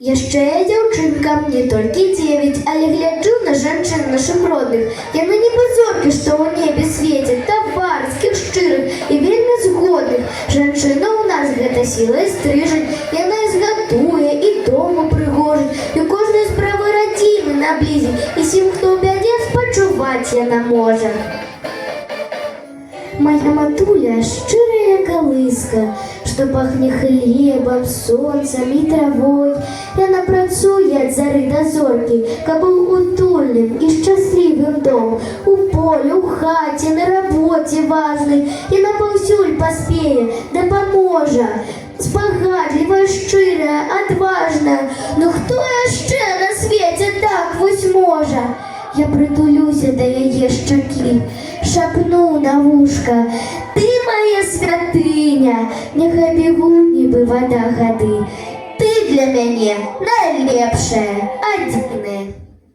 Яшчэ я дзяўчынка, мне толькі 9, але гляджу на жанчын нашых родных. Яны нібы зоркі, што ў небе свецяць, таварскіх, шчырых і вельмі згодных. Жанчына ў нас гэта сіла і стрыжань, яна і згатуе, і дому прыгожыць, і кожнай справы радзімы наблізіць, і сім, хто ў бядзе, спачуваць яна можа. Моя матуля шчырая калыска, што пахне хлебам, сонцам і травой. Яна працуе ад зары да зоркі, каб быў утульным і шчаслівым дом. У полі, у хаце, на рабоце важнай. Яна паўсюль паспее, дапаможа. Спагадлівая, шчырая, адважная. Ну хто яшчэ на свеце так вось можа? Я прытулюся да яе шчакі, шапну на вушка: ты моя святыня, няхай бегуць нібы вада гады. Ты для мяне найлепшая, адзіная.